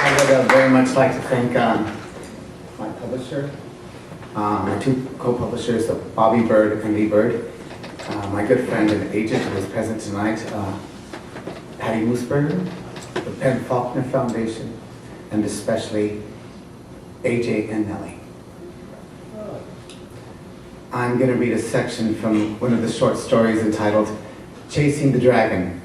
I would very much like to thank my publisher, my two co-publishers, Bobby Bird and Lee Bird, my good friend and agent who is present tonight, Patty Moosberger, the Faulkner Foundation, and especially AJ and Nellie. I'm going to read a section from one of the short stories entitled Chasing the Dragon.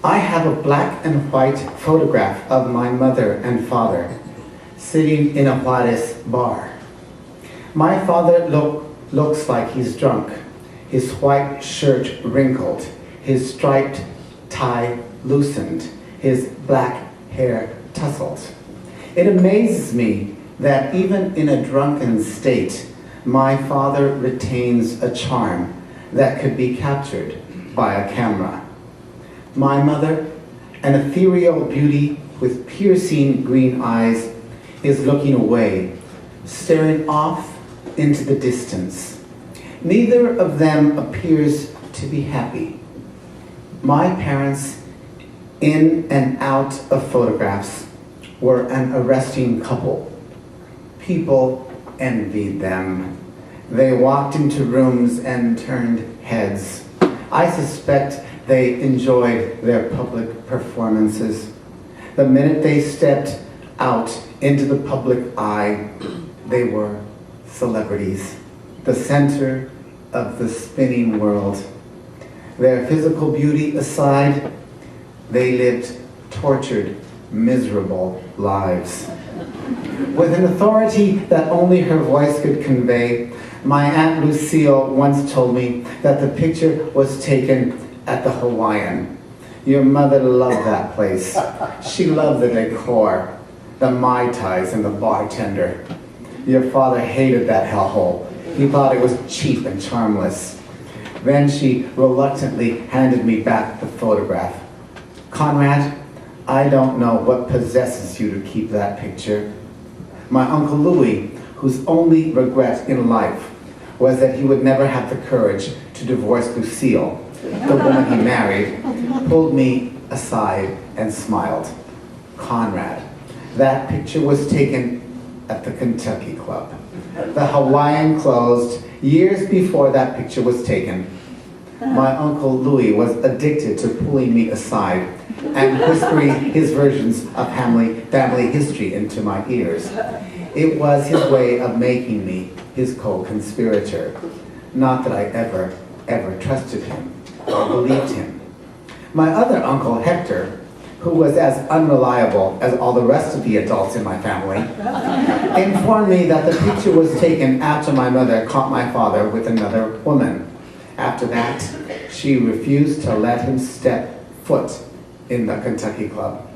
I have a black and white photograph of my mother and father sitting in a Juarez bar. My father looks like he's drunk, his white shirt wrinkled, his striped tie loosened, his black hair tousled. It amazes me that even in a drunken state, my father retains a charm that could be captured by a camera. My mother, an ethereal beauty with piercing green eyes, is looking away, staring off into the distance. Neither of them appears to be happy. My parents, in and out of photographs, were an arresting couple. People envied them. They walked into rooms and turned heads. I suspect they enjoyed their public performances. The minute they stepped out into the public eye, they were celebrities, the center of the spinning world. Their physical beauty aside, they lived tortured, miserable lives. With an authority that only her voice could convey, my Aunt Lucille once told me that the picture was taken at the Hawaiian. Your mother loved that place. She loved the decor, the Mai Tais and the bartender. Your father hated that hellhole. He thought it was cheap and charmless. Then she reluctantly handed me back the photograph. Conrad, I don't know what possesses you to keep that picture. My Uncle Louis, whose only regret in life was that he would never have the courage to divorce Lucille, the woman he married, pulled me aside and smiled. Conrad, that picture was taken at the Kentucky Club. The Hawaiian closed years before that picture was taken. My Uncle Louis was addicted to pulling me aside and whispering his versions of family history into my ears. It was his way of making me his co-conspirator. Not that I ever trusted him or believed him. My other uncle, Hector, who was as unreliable as all the rest of the adults in my family, informed me that the picture was taken after my mother caught my father with another woman. After that, she refused to let him step foot in the Kentucky Club.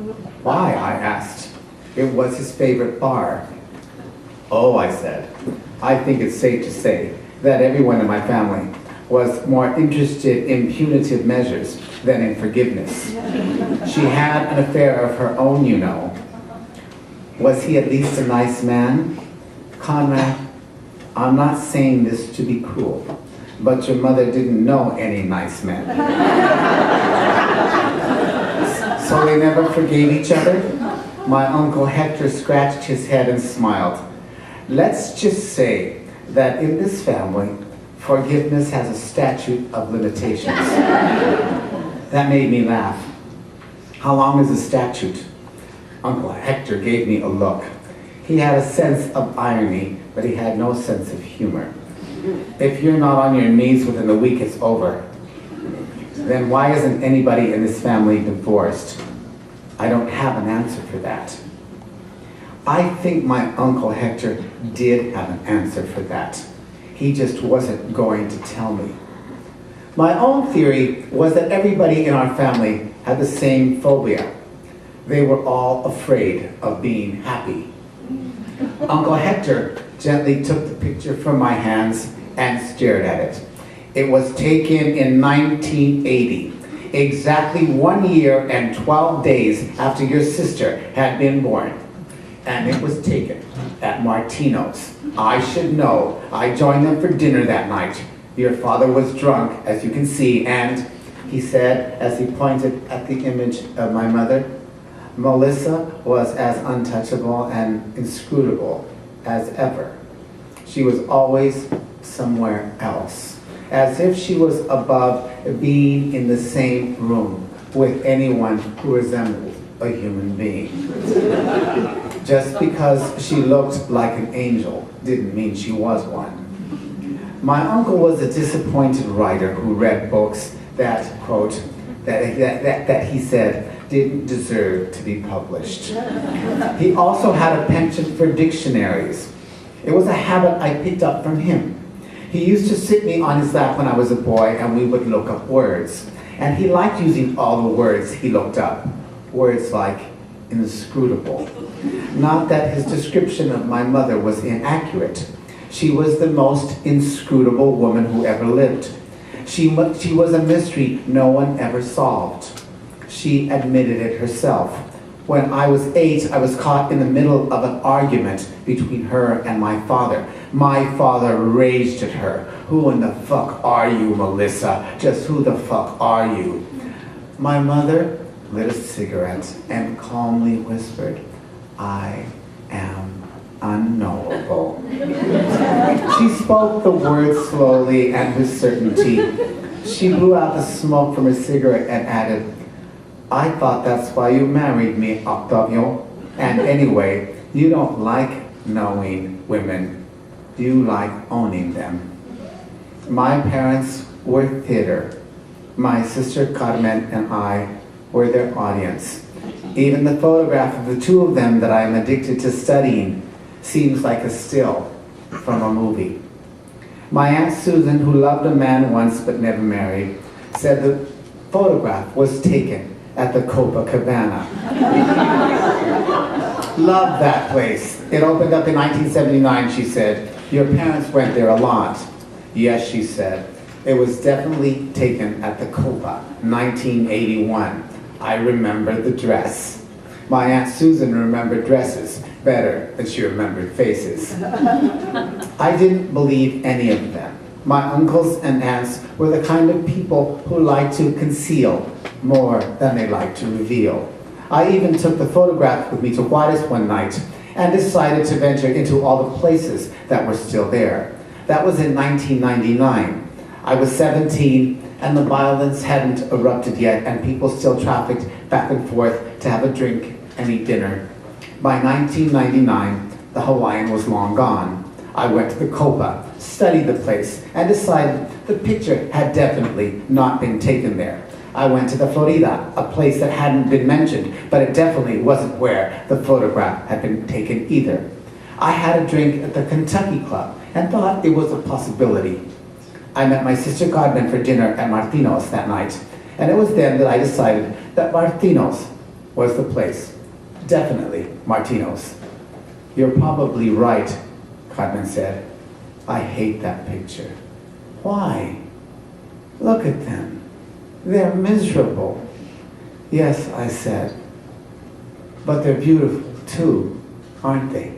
Why, I asked. It was his favorite bar. Oh, I said, I think it's safe to say that everyone in my family was more interested in punitive measures than in forgiveness. She had an affair of her own, you know. Was he at least a nice man? Conrad, I'm not saying this to be cruel, but your mother didn't know any nice men. So they never forgave each other? My Uncle Hector scratched his head and smiled. Let's just say that in this family, forgiveness has a statute of limitations. That made me laugh. How long is the statute? Uncle Hector gave me a look. He had a sense of irony, but he had no sense of humor. If you're not on your knees within the week it's over, then why isn't anybody in this family divorced? I don't have an answer for that. I think my Uncle Hector did have an answer for that. He just wasn't going to tell me. My own theory was that everybody in our family had the same phobia. They were all afraid of being happy. Uncle Hector gently took the picture from my hands and stared at it. It was taken in 1980, exactly 1 year and 12 days after your sister had been born. And it was taken at Martino's. I should know. I joined them for dinner that night. Your father was drunk, as you can see, and he said, as he pointed at the image of my mother, Melissa was as untouchable and inscrutable as ever. She was always somewhere else, as if she was above being in the same room with anyone who resembled a human being. Just because she looked like an angel didn't mean she was one. My uncle was a disappointed writer who read books that, quote, that he said didn't deserve to be published. He also had a penchant for dictionaries. It was a habit I picked up from him. He used to sit me on his lap when I was a boy and we would look up words. And he liked using all the words he looked up. Words like inscrutable. Not that his description of my mother was inaccurate. She was the most inscrutable woman who ever lived. She was a mystery no one ever solved. She admitted it herself. When I was 8, I was caught in the middle of an argument between her and my father. My father raged at her. "Who in the fuck are you, Melissa? Just who the fuck are you?" My mother lit a cigarette and calmly whispered, "I am unknowable." She spoke the words slowly and with certainty. She blew out the smoke from her cigarette and added, "I thought that's why you married me, Octavio. And anyway, you don't like knowing women. You like owning them." My parents were theater. My sister Carmen and I were their audience. Even the photograph of the two of them that I am addicted to studying seems like a still from a movie. My Aunt Susan, who loved a man once but never married, said the photograph was taken at the Copacabana. Loved that place. It opened up in 1979, she said. "Your parents went there a lot." "Yes," she said. "It was definitely taken at the Copa, 1981. I remember the dress." My Aunt Susan remembered dresses better than she remembered faces. I didn't believe any of them. My uncles and aunts were the kind of people who like to conceal more than they like to reveal. I even took the photograph with me to Juarez one night and decided to venture into all the places that were still there. That was in 1999. I was 17 and the violence hadn't erupted yet and people still trafficked back and forth to have a drink and eat dinner. By 1999, the Hawaiian was long gone. I went to the Copa, studied the place, and decided the picture had definitely not been taken there. I went to the Florida, a place that hadn't been mentioned, but it definitely wasn't where the photograph had been taken either. I had a drink at the Kentucky Club and thought it was a possibility. I met my sister Carmen for dinner at Martino's that night, and it was then that I decided that Martino's was the place. Definitely Martino's. "You're probably right," Carmen said. "I hate that picture." "Why?" "Look at them. They're miserable." "Yes," I said. "But they're beautiful too, aren't they?"